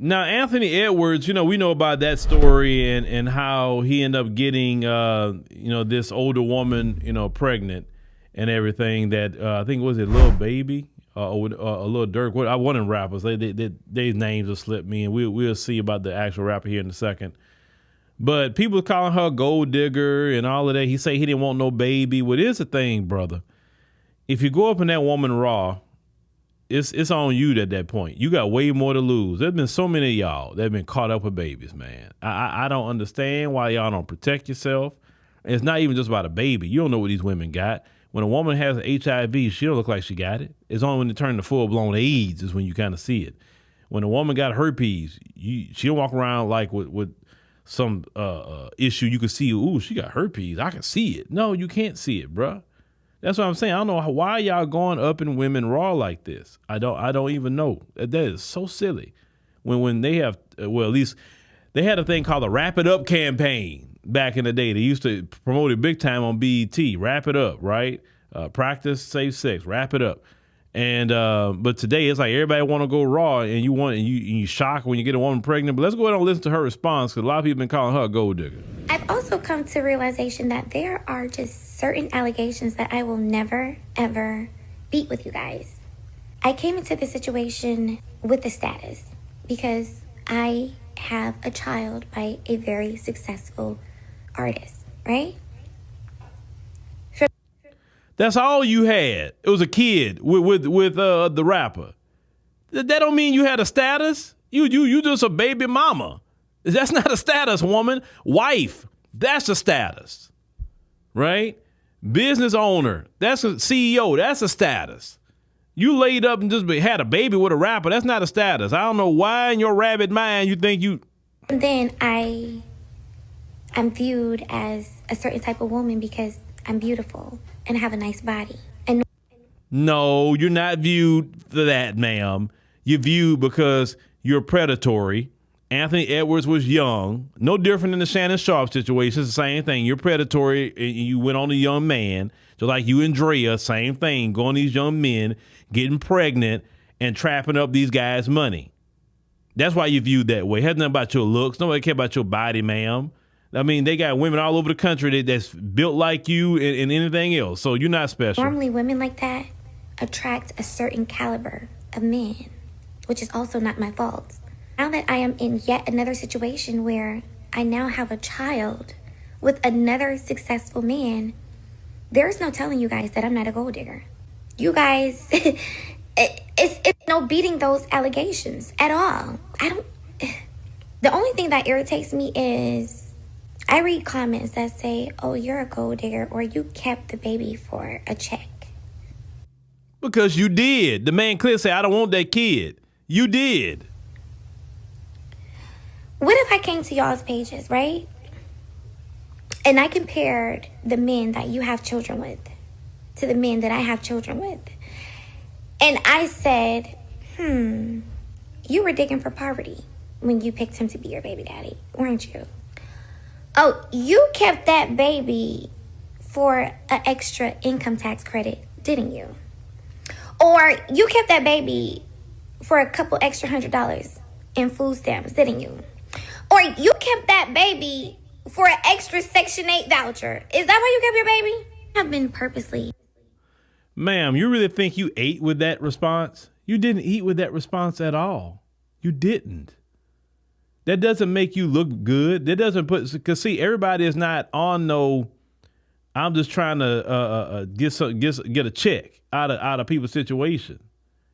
Now, Anthony Edwards, we know about that story and how he ended up getting, this older woman, pregnant and everything that I think was it Lil Baby or a Lil Durk. I wanted rappers. They names will slip me, and we'll see about the actual rapper here in a second. But people calling her a gold digger and all of that. He say he didn't want no baby. Well, here's the thing, brother. If you go up in that woman raw, it's on you at that point. You got way more to lose. There's been so many of y'all that have been caught up with babies, man. I don't understand why y'all don't protect yourself. It's not even just about a baby. You don't know what these women got. When a woman has HIV, she don't look like she got it. It's only when it turns to full-blown AIDS is when you kind of see it. When a woman got herpes, she don't walk around like with some issue. You can see, ooh, she got herpes. I can see it. No, you can't see it, bruh. That's what I'm saying. I don't know why y'all going up in women raw like this. I don't even know. That is so silly. When they have, at least they had a thing called the Wrap It Up campaign back in the day. They used to promote it big time on BET. Wrap it up, right? Practice safe sex. Wrap it up. And but today it's like everybody want to go raw, and you shock when you get a woman pregnant. But let's go ahead and listen to her response, because a lot of people have been calling her a gold digger. I've also come to realization that there are just certain allegations that I will never, ever beat with you guys. I came into this situation with the status because I have a child by a very successful artist, right? That's all you had. It was a kid with the rapper. That don't mean you had a status. You just a baby mama. That's not a status, woman. Wife, that's a status, right? Business owner, that's a CEO, that's a status. You laid up and just had a baby with a rapper, that's not a status. I don't know why in your rabbit mind you think you... And then I'm viewed as a certain type of woman because I'm beautiful and have a nice body. And no, you're not viewed for that, ma'am. You're viewed because you're predatory. Anthony Edwards was young, no different than the Shannon Sharpe situation. It's the same thing. You're predatory, and you went on a young man, just like you and Drea, same thing, going these young men, getting pregnant, and trapping up these guys' money. That's why you viewed that way. It has nothing about your looks. Nobody care about your body, ma'am. I mean, they got women all over the country that's built like you and anything else, so you're not special. Normally, women like that attract a certain caliber of men, which is also not my fault. Now that I am in yet another situation where I now have a child with another successful man, there's no telling you guys that I'm not a gold digger. You guys, it's no beating those allegations at all. The only thing that irritates me is I read comments that say, oh, you're a gold digger, or you kept the baby for a check. Because you did. The man clearly said, I don't want that kid. You did. What if I came to y'all's pages, right? And I compared the men that you have children with to the men that I have children with. And I said, you were digging for poverty when you picked him to be your baby daddy, weren't you? Oh, you kept that baby for an extra income tax credit, didn't you? Or you kept that baby for a couple extra $100 in food stamps, didn't you? Or you kept that baby for an extra Section 8 voucher. Is that why you kept your baby? I've been purposely. Ma'am, you really think you ate with that response? You didn't eat with that response at all. You didn't. That doesn't make you look good. That doesn't because see, everybody is not on no, I'm just trying to get a check out of people's situation.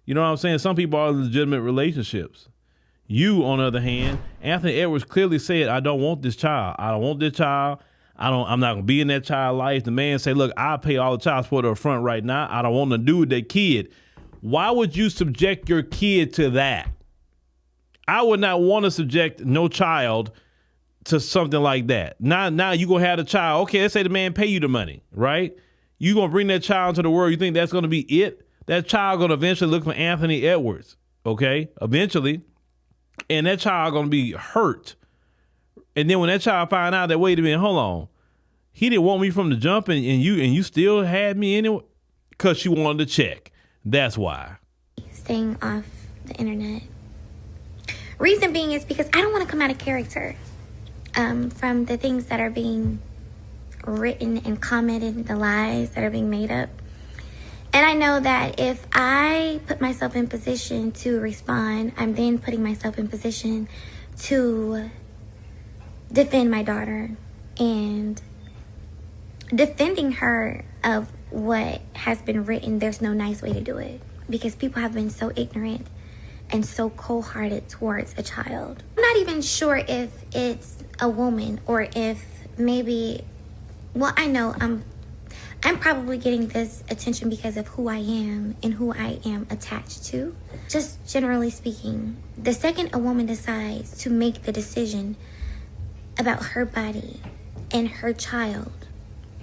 You know what I'm saying? Some people are in legitimate relationships. You, on the other hand, Anthony Edwards clearly said, I don't want this child. I don't want this child. I'm not going to be in that child's life. The man said, look, I'll pay all the child support up front right now. I don't want to do with that kid. Why would you subject your kid to that? I would not want to subject no child to something like that. Now you going to have the child. Okay, let's say the man pay you the money, right? You going to bring that child into the world. You think that's going to be it? That child going to eventually look for Anthony Edwards, okay? Eventually. And that child going to be hurt. And then when that child find out that, wait a minute, hold on. He didn't want me from the jump and you still had me anyway? Because she wanted to check. That's why. Staying off the internet. Reason being is because I don't want to come out of character from the things that are being written and commented, the lies that are being made up. And I know that if I put myself in position to respond, I'm then putting myself in position to defend my daughter and defending her of what has been written. There's no nice way to do it because people have been so ignorant and so cold-hearted towards a child. I'm not even sure if it's a woman or if maybe, well, I know I'm probably getting this attention because of who I am and who I am attached to. Just generally speaking, the second a woman decides to make the decision about her body and her child,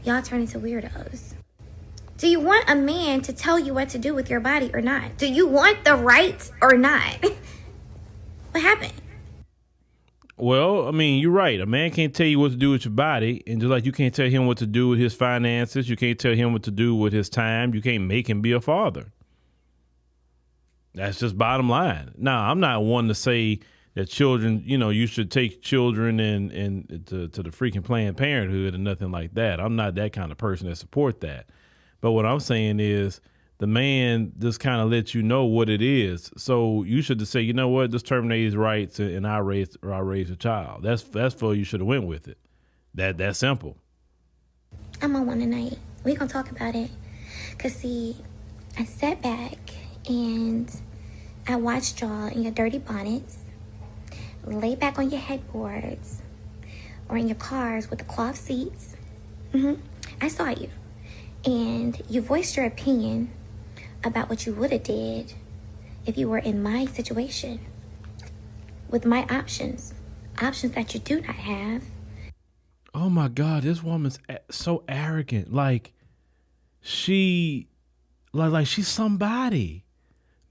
y'all turn into weirdos. Do you want a man to tell you what to do with your body or not? Do you want the rights or not? What happened? Well, I mean, you're right. A man can't tell you what to do with your body. And just like you can't tell him what to do with his finances, you can't tell him what to do with his time. You can't make him be a father. That's just bottom line. Now, I'm not one to say that children, you should take children and to the freaking Planned Parenthood and nothing like that. I'm not that kind of person that support that. But what I'm saying is the man just kind of lets you know what it is. So you should just say, you know what, just terminate his rights and I raise a child. That's for you should have went with it. That's simple. I'm on one tonight. We're going to talk about it. Because, see, I sat back and I watched y'all in your dirty bonnets, lay back on your headboards or in your cars with the cloth seats. I saw you. And you voiced your opinion about what you would have did if you were in my situation with my options that you do not have. Oh my God, this woman's so arrogant. Like she's somebody.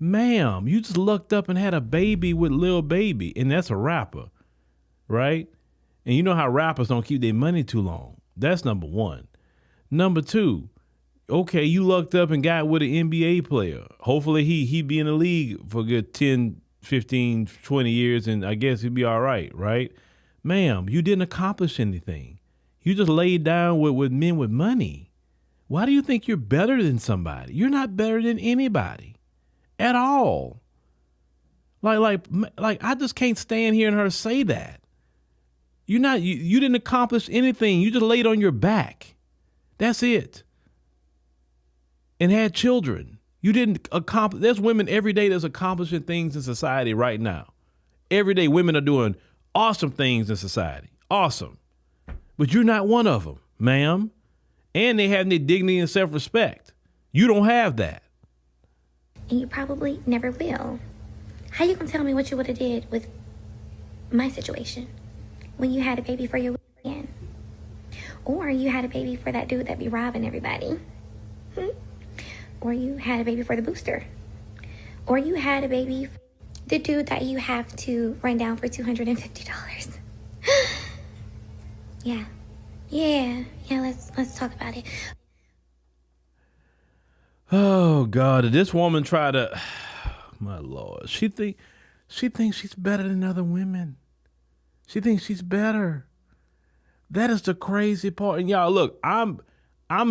Ma'am, you just looked up and had a baby with Lil Baby, and that's a rapper, right? And you know how rappers don't keep their money too long. That's number one. Number two, okay, you lucked up and got with an NBA player. Hopefully he be in the league for a good 10, 15, 20 years, and I guess he'd be all right, right? Ma'am, you didn't accomplish anything. You just laid down with men with money. Why do you think you're better than somebody? You're not better than anybody at all. Like I just can't stand hearing her say that. You didn't accomplish anything. You just laid on your back. That's it. And had children. You didn't accomplish. There's women every day that's accomplishing things in society right now. Every day women are doing awesome things in society. Awesome. But you're not one of them, ma'am. And they have their dignity and self-respect. You don't have that. And you probably never will. How you gonna tell me what you would have did with my situation when you had a baby for your weekend? Or you had a baby for that dude that be robbing everybody? Or you had a baby for the booster. Or you had a baby for the dude that you have to run down for $250. Yeah, let's talk about it. Oh God, did this woman try to, my Lord, she thinks she's better than other women. She thinks she's better. That is the crazy part. And y'all, look, I'm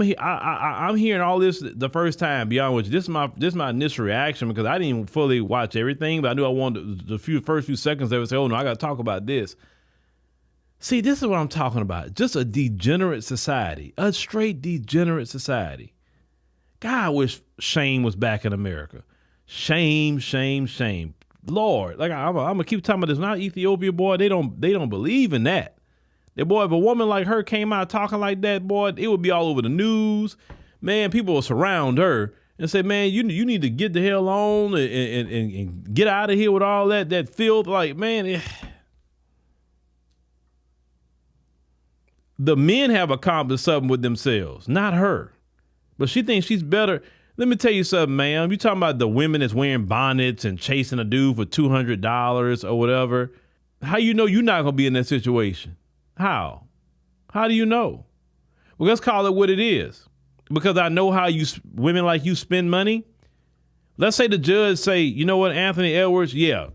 hearing all this the first time. Beyond which, this is my initial reaction because I didn't even fully watch everything, but I knew I wanted the first few seconds. They would say, "Oh no, I got to talk about this." See, this is what I'm talking about. Just a degenerate society, a straight degenerate society. God, I wish shame was back in America. Shame, shame, shame. Lord, like I'm gonna keep talking about this. Not Ethiopia, boy. They don't believe in that. That boy, if a woman like her came out talking like that, boy, it would be all over the news. Man, people will surround her and say, man, you need to get the hell on and get out of here with all that filth. Like, man, the men have accomplished something with themselves, not her. But she thinks she's better. Let me tell you something, ma'am. You talking about the women that's wearing bonnets and chasing a dude for $200 or whatever. How you know you're not going to be in that situation? How? How do you know? Well, let's call it what it is. Because I know how women like you spend money. Let's say the judge say, you know what, Anthony Edwards, yeah,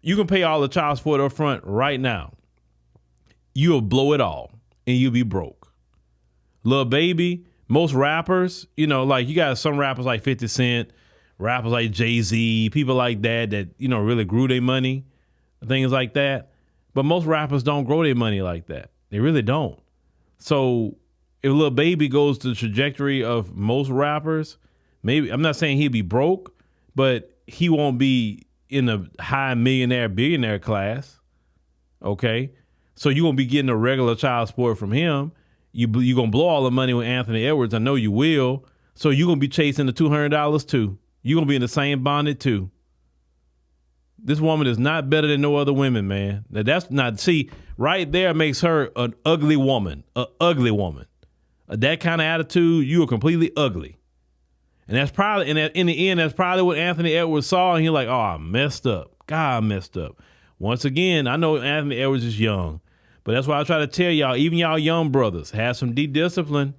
you can pay all the child support up front right now. You'll blow it all and you'll be broke. Lil Baby, most rappers, you know, like you got some rappers like 50 Cent, rappers like Jay-Z, people like that, you know, really grew their money, things like that. But most rappers don't grow their money like that. They really don't. So if Lil Baby goes to the trajectory of most rappers, maybe, I'm not saying he'll be broke, but he won't be in the high millionaire, billionaire class. Okay. So you're going to be getting a regular child support from him. You're going to blow all the money with Anthony Edwards. I know you will. So you're going to be chasing the $200 too. You're going to be in the same bonnet too. This woman is not better than no other women, man. Now that's not, see, right there makes her an ugly woman, That kind of attitude, you are completely ugly. And that's probably, and in the end, that's probably what Anthony Edwards saw. And he's like, oh, I messed up. God, I messed up. Once again, I know Anthony Edwards is young, but that's why I try to tell y'all, even y'all young brothers, have some discipline.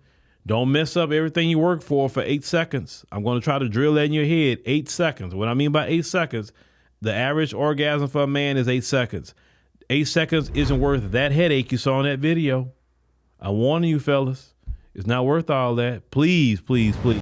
Don't mess up everything you work for 8 seconds. I'm going to try to drill that in your head. 8 seconds. What I mean by 8 seconds, the average orgasm for a man is 8 seconds. 8 seconds isn't worth that headache you saw in that video. I'm warning you, fellas. It's not worth all that. Please, please, please.